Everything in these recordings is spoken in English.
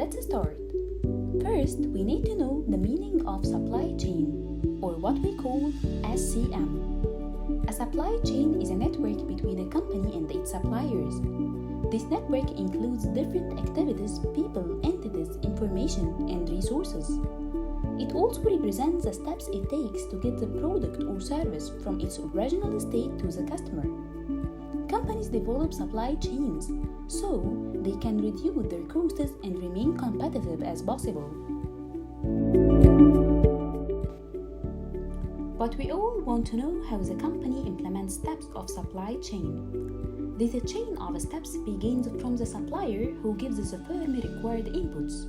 let's start. First, we need to know the meaning of supply chain, or what we call SCM. A supply chain is a network between a company and its suppliers. This network includes different activities, people, entities, information, and resources. It also represents the steps it takes to get the product or service from its original state to the customer. Companies develop supply chains so they can reduce their costs and remain competitive as possible. But we all want to know how the company implements steps of supply chain. This chain of steps begins from the supplier who gives the firm required inputs.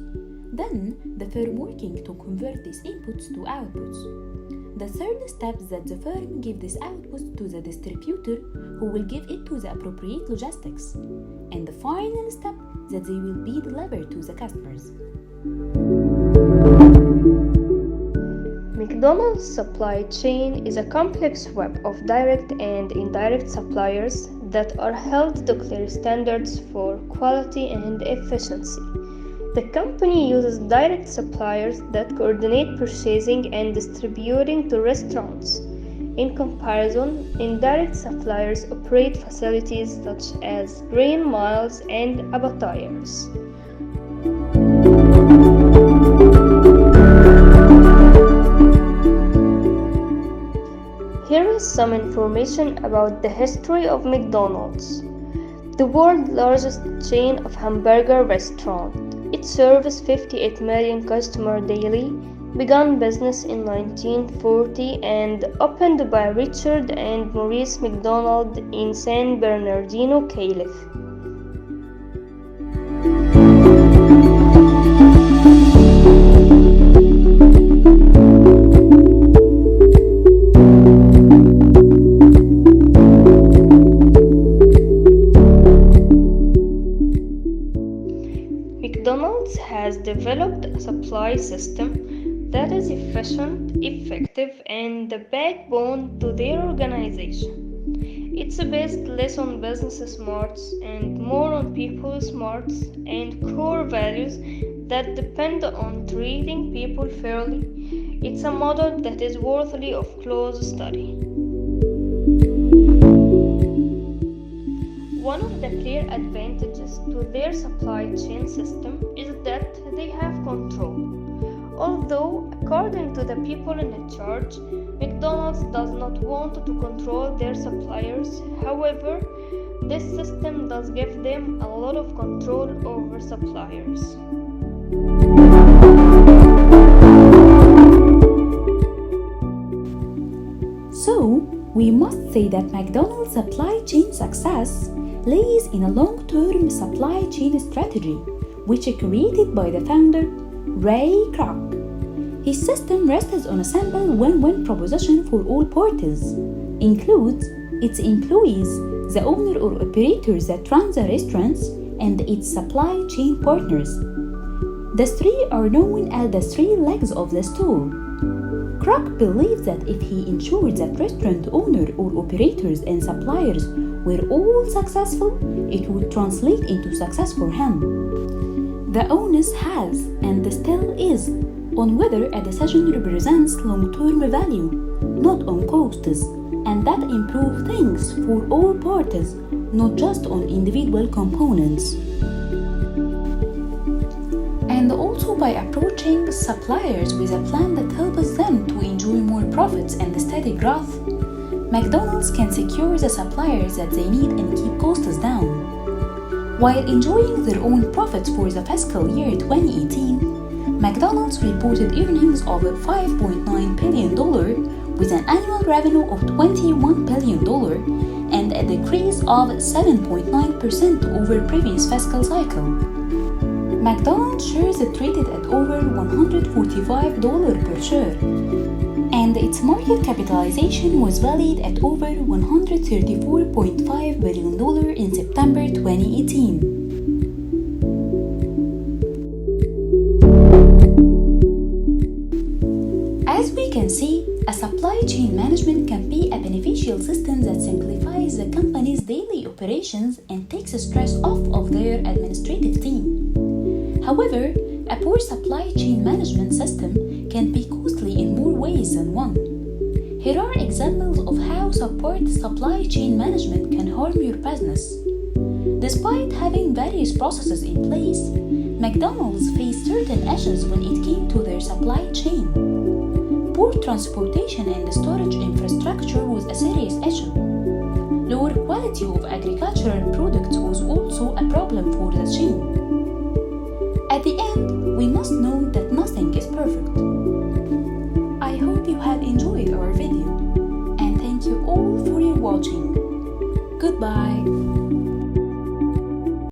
Then, the firm working to convert these inputs to outputs. The third step is that the firm gives this output to the distributor who will give it to the appropriate logistics. And the final step is that they will be delivered to the customers. McDonald's supply chain is a complex web of direct and indirect suppliers that are held to clear standards for quality and efficiency. The company uses direct suppliers that coordinate purchasing and distributing to restaurants. In comparison, indirect suppliers operate facilities such as grain mills and abattoirs. Here is some information about the history of McDonald's, the world's largest chain of hamburger restaurants. It serves 58 million customers daily, began business in 1940 and opened by Richard and Maurice McDonald in San Bernardino, Calif. McDonald's has developed a supply system that is efficient, effective, and the backbone to their organization. It's based less on business smarts and more on people smarts and core values that depend on treating people fairly. It's a model that is worthy of close study. One of the clear advantages to their supply chain system is that they have control. Although, according to the people in charge, McDonald's does not want to control their suppliers. However, this system does give them a lot of control over suppliers. So, we must say that McDonald's supply chain success lays in a long-term supply chain strategy, which is created by the founder, Ray Kroc. His system rests on a simple win-win proposition for all parties, includes its employees, the owner or operators that run the restaurants, and its supply chain partners. The three are known as the three legs of the stool. Kroc believes that if he ensured that restaurant owner or operators and suppliers were all successful, it would translate into success for him. The onus has and still is on whether a decision represents long-term value, not on costs, and that improves things for all parties, not just on individual components. And also by approaching suppliers with a plan that helps them to enjoy more profits and steady growth, McDonald's can secure the suppliers that they need and keep costs down. While enjoying their own profits for the fiscal year 2018, McDonald's reported earnings of $5.9 billion with an annual revenue of $21 billion and a decrease of 7.9% over previous fiscal cycle. McDonald's shares traded at over $145 per share, and its market capitalization was valued at over $134.5 billion in September 2018. As we can see, a supply chain management can be a beneficial system that simplifies the company's daily operations and takes stress off of their administrative team. However, a poor supply chain management system can be costly in more ways than one. Here are examples of how poor supply chain management can harm your business. Despite having various processes in place, McDonald's faced certain issues when it came to their supply chain. Poor transportation and storage infrastructure was a serious issue. Lower quality of agricultural products was also a problem for the chain. At the end, we must know that nothing is perfect. I hope you have enjoyed our video, and thank you all for your watching. Goodbye.